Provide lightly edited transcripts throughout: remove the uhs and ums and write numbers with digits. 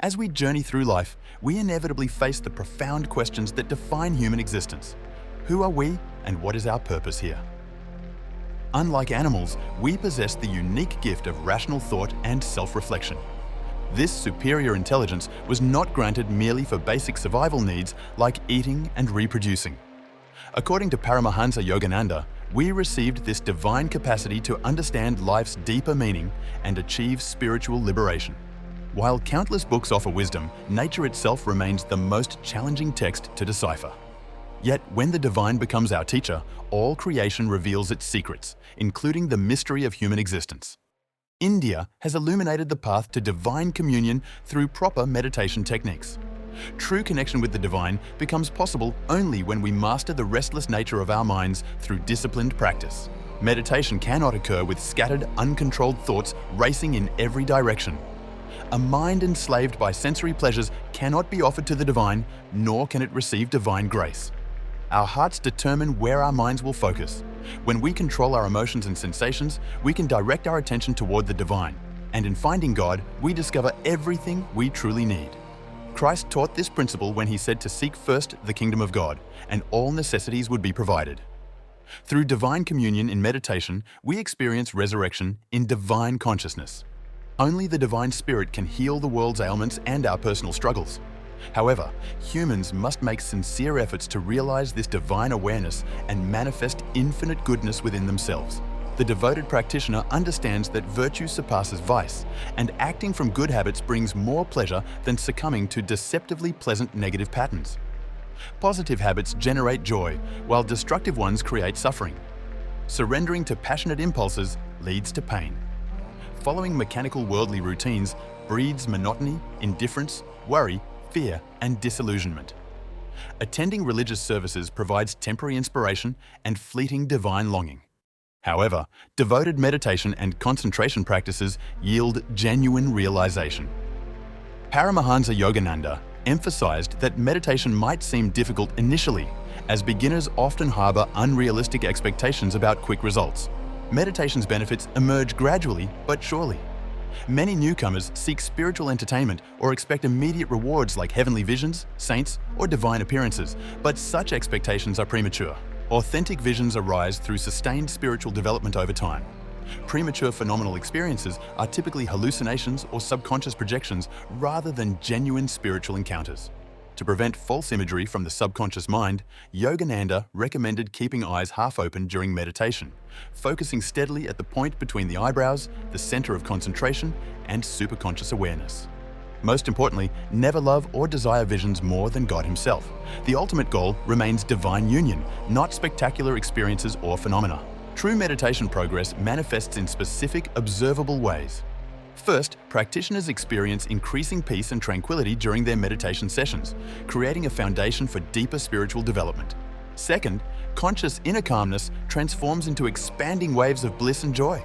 As we journey through life, we inevitably face the profound questions that define human existence. Who are we, and what is our purpose here? Unlike animals, we possess the unique gift of rational thought and self-reflection. This superior intelligence was not granted merely for basic survival needs like eating and reproducing. According to Paramahansa Yogananda, we received this divine capacity to understand life's deeper meaning and achieve spiritual liberation. While countless books offer wisdom, nature itself remains the most challenging text to decipher. Yet, when the divine becomes our teacher, all creation reveals its secrets, including the mystery of human existence. India has illuminated the path to divine communion through proper meditation techniques. True connection with the divine becomes possible only when we master the restless nature of our minds through disciplined practice. Meditation cannot occur with scattered, uncontrolled thoughts racing in every direction. A mind enslaved by sensory pleasures cannot be offered to the divine, nor can it receive divine grace. Our hearts determine where our minds will focus. When we control our emotions and sensations, we can direct our attention toward the divine. And in finding God, we discover everything we truly need. Christ taught this principle when he said to seek first the kingdom of God, and all necessities would be provided. Through divine communion in meditation, we experience resurrection in divine consciousness. Only the divine spirit can heal the world's ailments and our personal struggles. However, humans must make sincere efforts to realize this divine awareness and manifest infinite goodness within themselves. The devoted practitioner understands that virtue surpasses vice, and acting from good habits brings more pleasure than succumbing to deceptively pleasant negative patterns. Positive habits generate joy, while destructive ones create suffering. Surrendering to passionate impulses leads to pain. Following mechanical worldly routines breeds monotony, indifference, worry, fear, and disillusionment. Attending religious services provides temporary inspiration and fleeting divine longing. However, devoted meditation and concentration practices yield genuine realization. Paramahansa Yogananda emphasized that meditation might seem difficult initially, as beginners often harbor unrealistic expectations about quick results. Meditation's benefits emerge gradually but surely. Many newcomers seek spiritual entertainment or expect immediate rewards like heavenly visions, saints, or divine appearances, but such expectations are premature. Authentic visions arise through sustained spiritual development over time. Premature phenomenal experiences are typically hallucinations or subconscious projections rather than genuine spiritual encounters. To prevent false imagery from the subconscious mind, Yogananda recommended keeping eyes half open during meditation, focusing steadily at the point between the eyebrows, the center of concentration, and superconscious awareness. Most importantly, never love or desire visions more than God himself. The ultimate goal remains divine union, not spectacular experiences or phenomena. True meditation progress manifests in specific, observable ways. First, practitioners experience increasing peace and tranquility during their meditation sessions, creating a foundation for deeper spiritual development. Second, conscious inner calmness transforms into expanding waves of bliss and joy.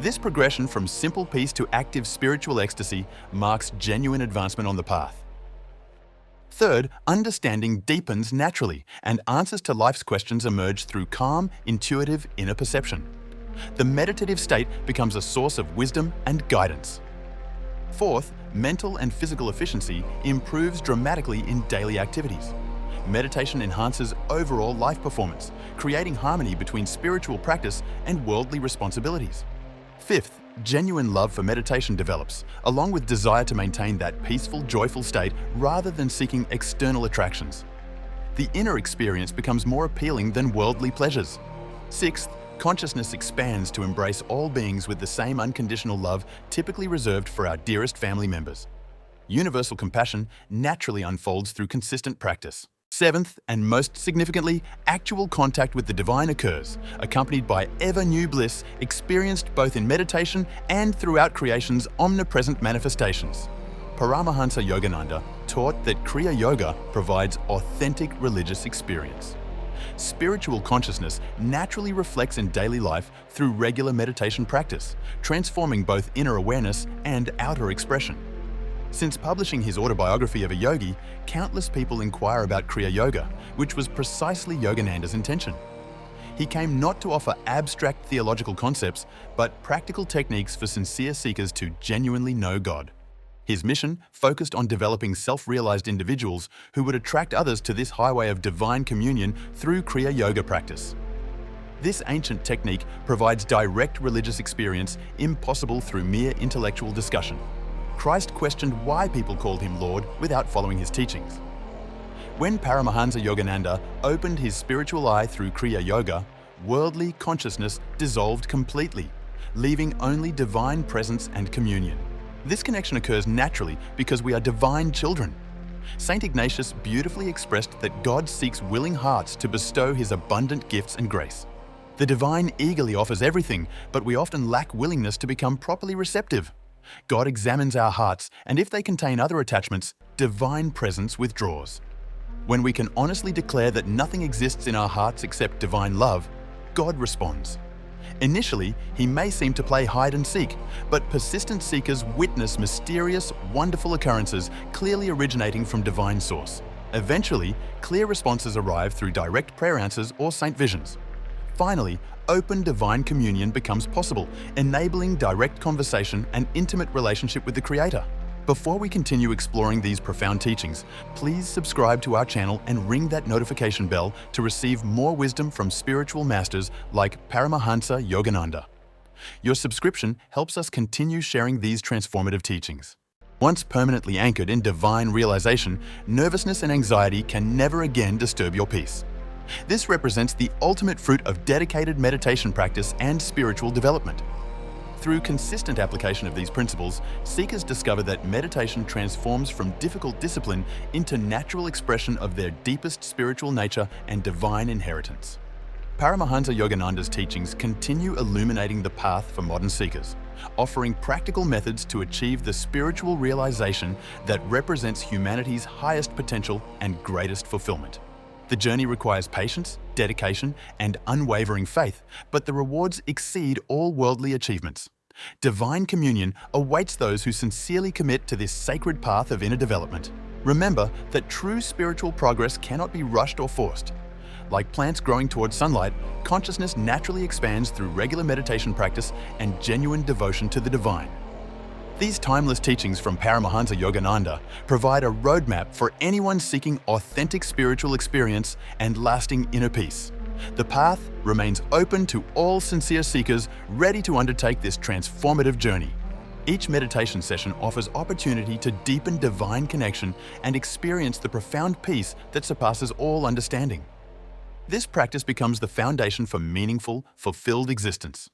This progression from simple peace to active spiritual ecstasy marks genuine advancement on the path. Third, understanding deepens naturally, and answers to life's questions emerge through calm, intuitive inner perception. The meditative state becomes a source of wisdom and guidance. Fourth, mental and physical efficiency improves dramatically in daily activities. Meditation enhances overall life performance, creating harmony between spiritual practice and worldly responsibilities. Fifth, genuine love for meditation develops, along with desire to maintain that peaceful, joyful state rather than seeking external attractions. The inner experience becomes more appealing than worldly pleasures. Sixth, consciousness expands to embrace all beings with the same unconditional love typically reserved for our dearest family members. Universal compassion naturally unfolds through consistent practice. Seventh, and most significantly, actual contact with the divine occurs, accompanied by ever-new bliss experienced both in meditation and throughout creation's omnipresent manifestations. Paramahansa Yogananda taught that Kriya Yoga provides authentic religious experience. Spiritual consciousness naturally reflects in daily life through regular meditation practice, transforming both inner awareness and outer expression. Since publishing his autobiography of a yogi, countless people inquire about Kriya Yoga, which was precisely Yogananda's intention. He came not to offer abstract theological concepts, but practical techniques for sincere seekers to genuinely know God. His mission focused on developing self-realized individuals who would attract others to this highway of divine communion through Kriya Yoga practice. This ancient technique provides direct religious experience impossible through mere intellectual discussion. Christ questioned why people called him Lord without following his teachings. When Paramahansa Yogananda opened his spiritual eye through Kriya Yoga, worldly consciousness dissolved completely, leaving only divine presence and communion. This connection occurs naturally because we are divine children. Saint Ignatius beautifully expressed that God seeks willing hearts to bestow his abundant gifts and grace. The divine eagerly offers everything, but we often lack willingness to become properly receptive. God examines our hearts, and if they contain other attachments, divine presence withdraws. When we can honestly declare that nothing exists in our hearts except divine love, God responds. Initially, he may seem to play hide and seek, but persistent seekers witness mysterious, wonderful occurrences clearly originating from divine source. Eventually, clear responses arrive through direct prayer answers or saint visions. Finally, open divine communion becomes possible, enabling direct conversation and intimate relationship with the Creator. Before we continue exploring these profound teachings, please subscribe to our channel and ring that notification bell to receive more wisdom from spiritual masters like Paramahansa Yogananda. Your subscription helps us continue sharing these transformative teachings. Once permanently anchored in divine realization, nervousness and anxiety can never again disturb your peace. This represents the ultimate fruit of dedicated meditation practice and spiritual development. Through consistent application of these principles, seekers discover that meditation transforms from difficult discipline into natural expression of their deepest spiritual nature and divine inheritance. Paramahansa Yogananda's teachings continue illuminating the path for modern seekers, offering practical methods to achieve the spiritual realization that represents humanity's highest potential and greatest fulfillment. The journey requires patience, dedication, and unwavering faith, but the rewards exceed all worldly achievements. Divine communion awaits those who sincerely commit to this sacred path of inner development. Remember that true spiritual progress cannot be rushed or forced. Like plants growing towards sunlight, consciousness naturally expands through regular meditation practice and genuine devotion to the divine. These timeless teachings from Paramahansa Yogananda provide a roadmap for anyone seeking authentic spiritual experience and lasting inner peace. The path remains open to all sincere seekers ready to undertake this transformative journey. Each meditation session offers opportunity to deepen divine connection and experience the profound peace that surpasses all understanding. This practice becomes the foundation for meaningful, fulfilled existence.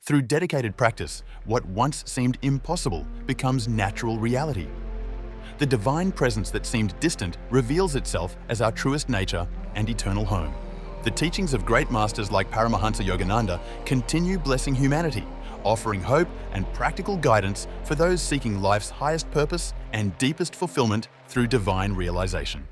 Through dedicated practice, what once seemed impossible becomes natural reality. The divine presence that seemed distant reveals itself as our truest nature and eternal home. The teachings of great masters like Paramahansa Yogananda continue blessing humanity, offering hope and practical guidance for those seeking life's highest purpose and deepest fulfillment through divine realization.